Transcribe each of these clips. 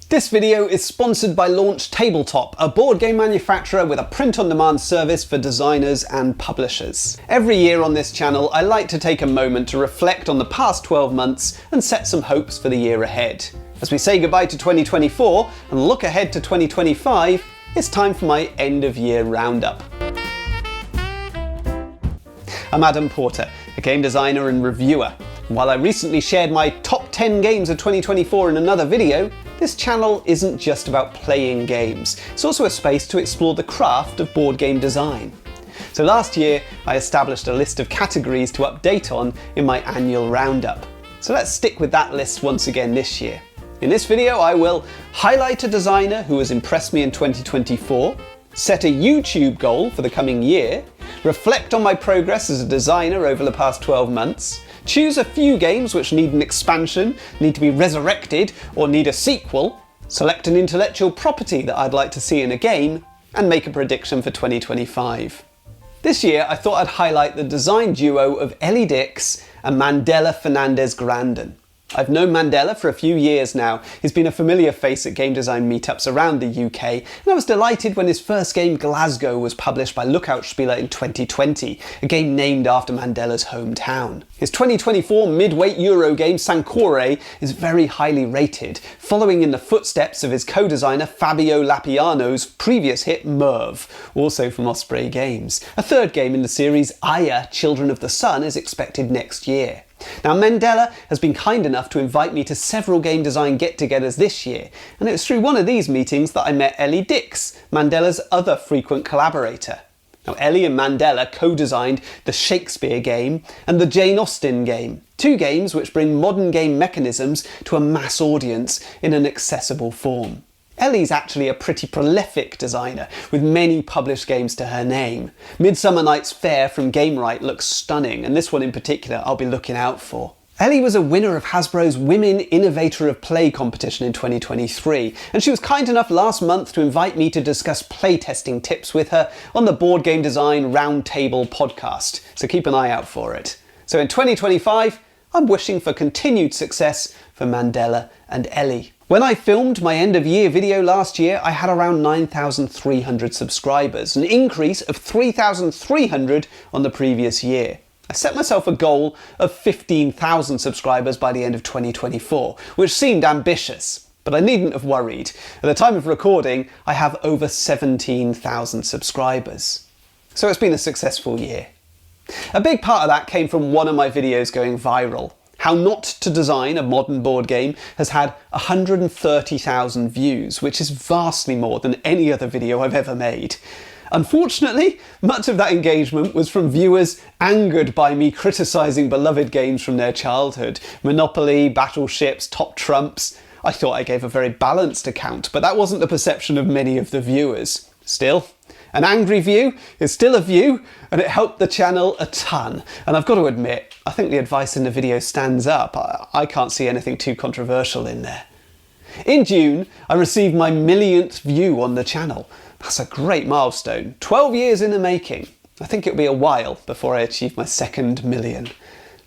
This video is sponsored by Launch Tabletop, a board game manufacturer with a print-on-demand service for designers and publishers. Every year on this channel, I like to take a moment to reflect on the past 12 months and set some hopes for the year ahead. As we say goodbye to 2024 and look ahead to 2025, it's time for my end-of-year roundup. I'm Adam Porter, a game designer and reviewer. While I recently shared my top 10 games of 2024 in another video, this channel isn't just about playing games. It's also a space to explore the craft of board game design. So last year, I established a list of categories to update on in my annual roundup. So let's stick with that list once again this year. In this video, I will highlight a designer who has impressed me in 2024, set a YouTube goal for the coming year, reflect on my progress as a designer over the past 12 months, choose a few games which need an expansion, need to be resurrected, or need a sequel, select an intellectual property that I'd like to see in a game, and make a prediction for 2025. This year, I thought I'd highlight the design duo of Ellie Dix and Mandela Fernandez-Grandin. I've known Mandela for a few years now. He's been a familiar face at game design meetups around the UK, and I was delighted when his first game Glasgow was published by Lookout Spieler in 2020, a game named after Mandela's hometown. His 2024 mid-weight Euro game Sancore is very highly rated, following in the footsteps of his co-designer Fabio Lappiano's previous hit Merv, also from Osprey Games. A third game in the series, Aya, Children of the Sun, is expected next year. Now, Mandela has been kind enough to invite me to several game design get-togethers this year, and it was through one of these meetings that I met Ellie Dix, Mandela's other frequent collaborator. Now, Ellie and Mandela co-designed the Shakespeare game and the Jane Austen game, two games which bring modern game mechanisms to a mass audience in an accessible form. Ellie's actually a pretty prolific designer, with many published games to her name. Midsummer Night's Fair from Gamewright looks stunning, and this one in particular I'll be looking out for. Ellie was a winner of Hasbro's Women Innovator of Play competition in 2023, and she was kind enough last month to invite me to discuss playtesting tips with her on the Board Game Design Roundtable podcast, so keep an eye out for it. So in 2025, I'm wishing for continued success for Mandela and Ellie. When I filmed my end of year video last year, I had around 9,300 subscribers, an increase of 3,300 on the previous year. I set myself a goal of 15,000 subscribers by the end of 2024, which seemed ambitious, but I needn't have worried. At the time of recording, I have over 17,000 subscribers. So it's been a successful year. A big part of that came from one of my videos going viral. How Not to Design a Modern Board Game has had 130,000 views, which is vastly more than any other video I've ever made. Unfortunately, much of that engagement was from viewers angered by me criticising beloved games from their childhood. Monopoly, Battleships, Top Trumps. I thought I gave a very balanced account, but that wasn't the perception of many of the viewers. Still, an angry view is still a view, and it helped the channel a ton. And I've got to admit, I think the advice in the video stands up. I can't see anything too controversial in there. In June, I received my millionth view on the channel. That's a great milestone. 12 years in the making. I think it'll be a while before I achieve my second million.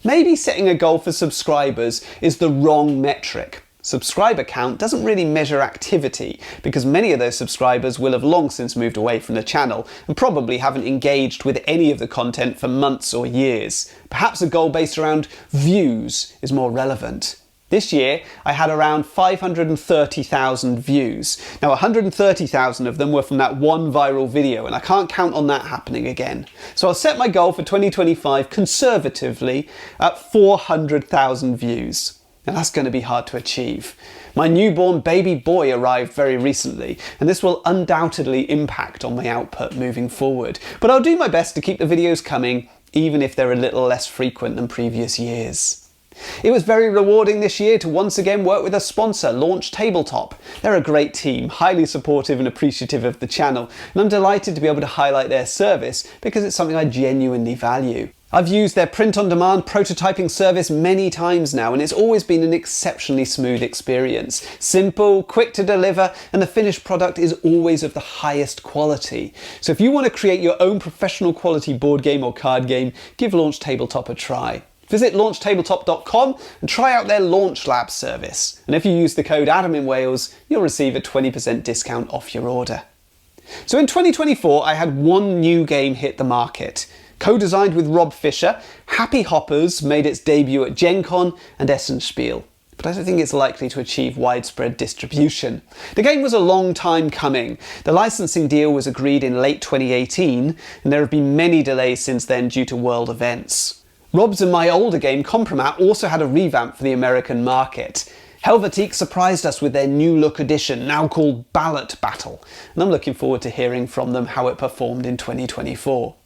Maybe setting a goal for subscribers is the wrong metric. Subscriber count doesn't really measure activity, because many of those subscribers will have long since moved away from the channel and probably haven't engaged with any of the content for months or years. Perhaps a goal based around views is more relevant. This year, I had around 530,000 views. Now, 130,000 of them were from that one viral video, and I can't count on that happening again. So I'll set my goal for 2025 conservatively at 400,000 views. Now that's going to be hard to achieve. My newborn baby boy arrived very recently, and this will undoubtedly impact on my output moving forward. But I'll do my best to keep the videos coming, even if they're a little less frequent than previous years. It was very rewarding this year to once again work with a sponsor, Launch Tabletop. They're a great team, highly supportive and appreciative of the channel, and I'm delighted to be able to highlight their service because it's something I genuinely value. I've used their print-on-demand prototyping service many times now, and it's always been an exceptionally smooth experience. Simple, quick to deliver, and the finished product is always of the highest quality. So if you want to create your own professional quality board game or card game, give Launch Tabletop a try. Visit launchtabletop.com and try out their Launch Lab service. And if you use the code AdamInWales, you'll receive a 20% discount off your order. So in 2024, I had one new game hit the market. Co-designed with Rob Fisher, Happy Hoppers made its debut at Gen Con and Essenspiel, but I don't think it's likely to achieve widespread distribution. The game was a long time coming. The licensing deal was agreed in late 2018, and there have been many delays since then due to world events. Rob's and my older game, Compromat, also had a revamp for the American market. Helvetique surprised us with their new look edition, now called Ballot Battle, and I'm looking forward to hearing from them how it performed in 2024.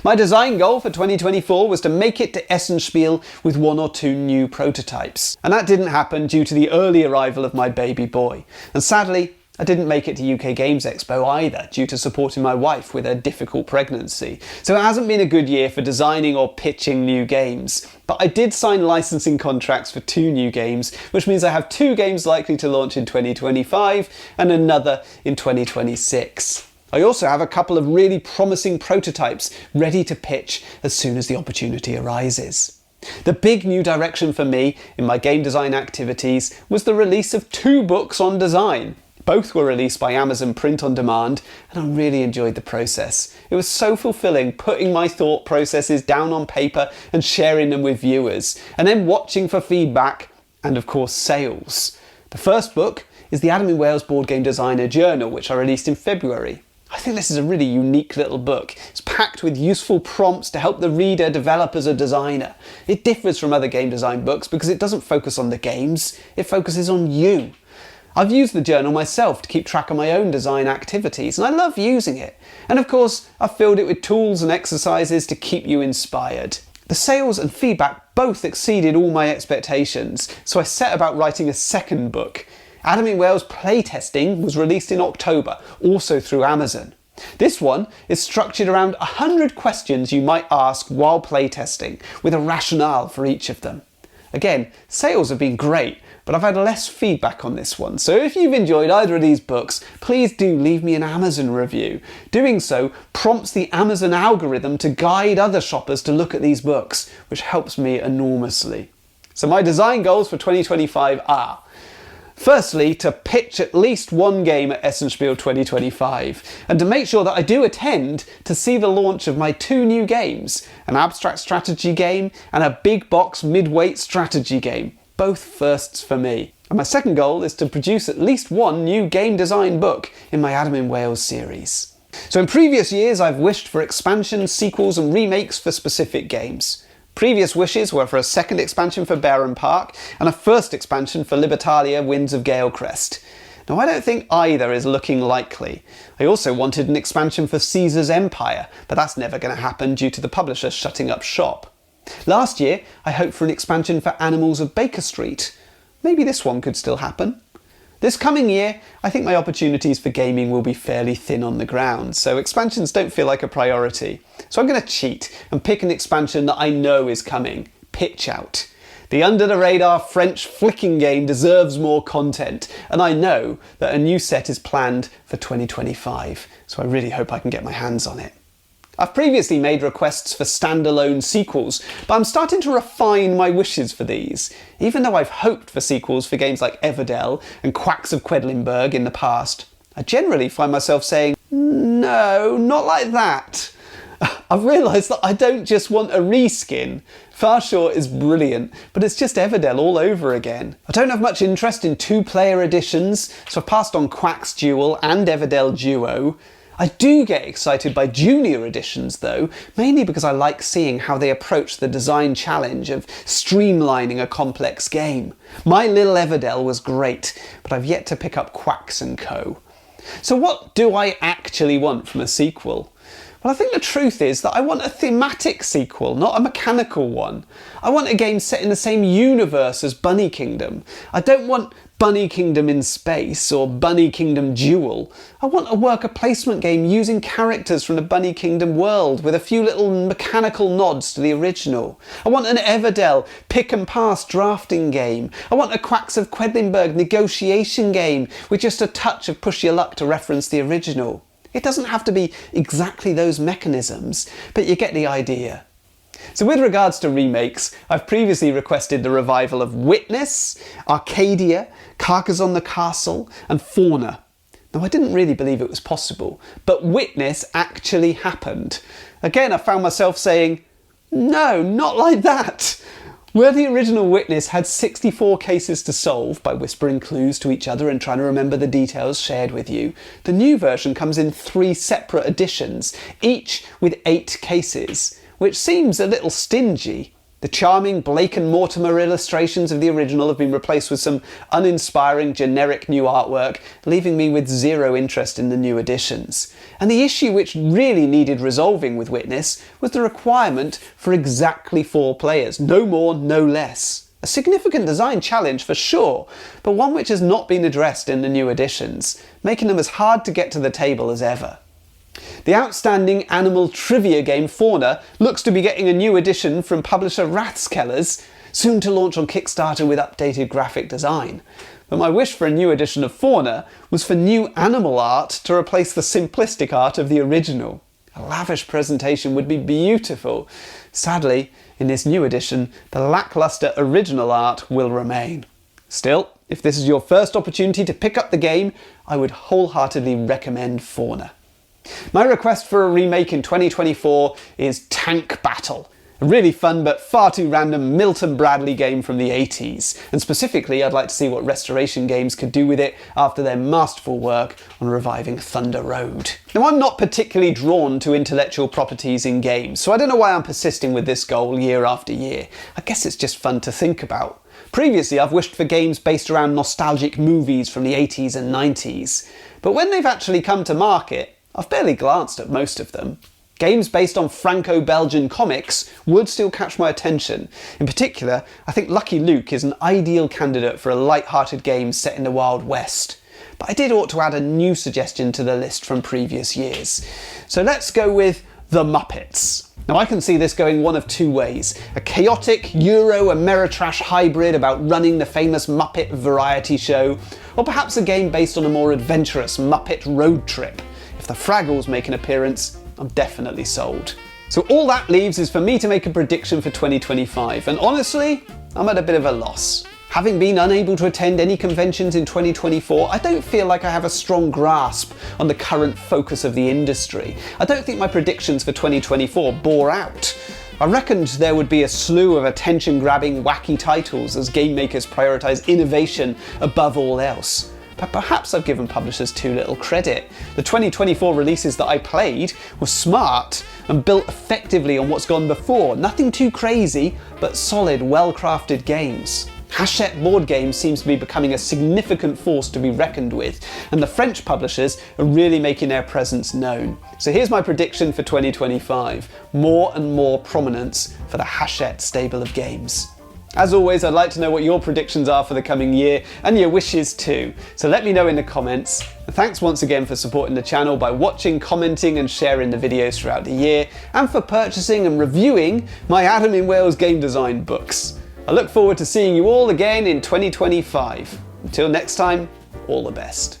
My design goal for 2024 was to make it to Essenspiel with 1 or 2 new prototypes, and that didn't happen due to the early arrival of my baby boy. And sadly, I didn't make it to UK Games Expo either, due to supporting my wife with a difficult pregnancy. So it hasn't been a good year for designing or pitching new games. But I did sign licensing contracts for 2 new games, which means I have 2 games likely to launch in 2025 and another in 2026. I also have a couple of really promising prototypes ready to pitch as soon as the opportunity arises. The big new direction for me in my game design activities was the release of 2 books on design. Both were released by Amazon Print on Demand, and I really enjoyed the process. It was so fulfilling putting my thought processes down on paper and sharing them with viewers, and then watching for feedback and of course sales. The first book is the Adam in Wales Board Game Designer Journal, which I released in February. I think this is a really unique little book. It's packed with useful prompts to help the reader develop as a designer. It differs from other game design books because it doesn't focus on the games, it focuses on you. I've used the journal myself to keep track of my own design activities, and I love using it. And of course, I've filled it with tools and exercises to keep you inspired. The sales and feedback both exceeded all my expectations, so I set about writing a second book. Adam in Wales Playtesting was released in October, also through Amazon. This one is structured around 100 questions you might ask while playtesting, with a rationale for each of them. Again, sales have been great, but I've had less feedback on this one, so if you've enjoyed either of these books, please do leave me an Amazon review. Doing so prompts the Amazon algorithm to guide other shoppers to look at these books, which helps me enormously. So my design goals for 2025 are: firstly, to pitch at least 1 game at Essenspiel 2025, and to make sure that I do attend to see the launch of my 2 new games, an abstract strategy game and a big box mid-weight strategy game, both firsts for me. And my second goal is to produce at least 1 new game design book in my Adam in Wales series. So in previous years I've wished for expansions, sequels and remakes for specific games. Previous wishes were for a second expansion for Baron Park and a first expansion for Libertalia Winds of Galecrest. Now I don't think either is looking likely. I also wanted an expansion for Caesar's Empire, but that's never going to happen due to the publisher shutting up shop. Last year I hoped for an expansion for Animals of Baker Street. Maybe this one could still happen. This coming year, I think my opportunities for gaming will be fairly thin on the ground, so expansions don't feel like a priority. So I'm going to cheat and pick an expansion that I know is coming: Pitch Out. The under-the-radar French flicking game deserves more content, and I know that a new set is planned for 2025, so I really hope I can get my hands on it. I've previously made requests for standalone sequels, but I'm starting to refine my wishes for these. Even though I've hoped for sequels for games like Everdell and Quacks of Quedlinburg in the past, I generally find myself saying, no, not like that. I've realised that I don't just want a reskin. Far Short is brilliant, but it's just Everdell all over again. I don't have much interest in 2-player editions, so I've passed on Quacks Duel and Everdell Duo. I do get excited by junior editions though, mainly because I like seeing how they approach the design challenge of streamlining a complex game. My Little Everdell was great, but I've yet to pick up Quacks & Co. So what do I actually want from a sequel? Well, I think the truth is that I want a thematic sequel, not a mechanical one. I want a game set in the same universe as Bunny Kingdom. I don't want Bunny Kingdom in space or Bunny Kingdom Duel. I want a worker placement game using characters from the Bunny Kingdom world with a few little mechanical nods to the original. I want an Everdell pick and pass drafting game. I want a Quacks of Quedlinburg negotiation game with just a touch of push your luck to reference the original. It doesn't have to be exactly those mechanisms, but you get the idea. So with regards to remakes, I've previously requested the revival of Witness, Arcadia, Carcassonne the Castle, and Fauna. Now, I didn't really believe it was possible, but Witness actually happened. Again, I found myself saying, no, not like that. Where the original Witness had 64 cases to solve by whispering clues to each other and trying to remember the details shared with you, the new version comes in 3 separate editions, each with 8 cases, which seems a little stingy. The charming Blake and Mortimer illustrations of the original have been replaced with some uninspiring, generic new artwork, leaving me with zero interest in the new editions. And the issue which really needed resolving with Witness was the requirement for exactly 4 players, no more, no less. A significant design challenge for sure, but one which has not been addressed in the new editions, making them as hard to get to the table as ever. The outstanding animal trivia game Fauna looks to be getting a new edition from publisher Rathskellers, soon to launch on Kickstarter with updated graphic design. But my wish for a new edition of Fauna was for new animal art to replace the simplistic art of the original. A lavish presentation would be beautiful. Sadly, in this new edition, the lackluster original art will remain. Still, if this is your first opportunity to pick up the game, I would wholeheartedly recommend Fauna. My request for a remake in 2024 is Tank Battle. A really fun but far too random Milton Bradley game from the 80s. And specifically, I'd like to see what Restoration Games could do with it after their masterful work on reviving Thunder Road. Now, I'm not particularly drawn to intellectual properties in games, so I don't know why I'm persisting with this goal year after year. I guess it's just fun to think about. Previously, I've wished for games based around nostalgic movies from the 80s and 90s. But when they've actually come to market, I've barely glanced at most of them. Games based on Franco-Belgian comics would still catch my attention. In particular, I think Lucky Luke is an ideal candidate for a light-hearted game set in the Wild West. But I did ought to add a new suggestion to the list from previous years. So let's go with The Muppets. Now, I can see this going one of 2 ways. A chaotic Euro-Ameritrash hybrid about running the famous Muppet variety show, or perhaps a game based on a more adventurous Muppet road trip. If the Fraggles make an appearance, I'm definitely sold. So all that leaves is for me to make a prediction for 2025, and honestly, I'm at a bit of a loss. Having been unable to attend any conventions in 2024, I don't feel like I have a strong grasp on the current focus of the industry. I don't think my predictions for 2024 bore out. I reckoned there would be a slew of attention-grabbing, wacky titles as game makers prioritise innovation above all else. But perhaps I've given publishers too little credit. The 2024 releases that I played were smart and built effectively on what's gone before. Nothing too crazy, but solid, well-crafted games. Hachette board games seems to be becoming a significant force to be reckoned with, and the French publishers are really making their presence known. So here's my prediction for 2025. More and more prominence for the Hachette stable of games. As always, I'd like to know what your predictions are for the coming year, and your wishes too. So let me know in the comments. And thanks once again for supporting the channel by watching, commenting and sharing the videos throughout the year, and for purchasing and reviewing my Adam in Wales game design books. I look forward to seeing you all again in 2025. Until next time, all the best.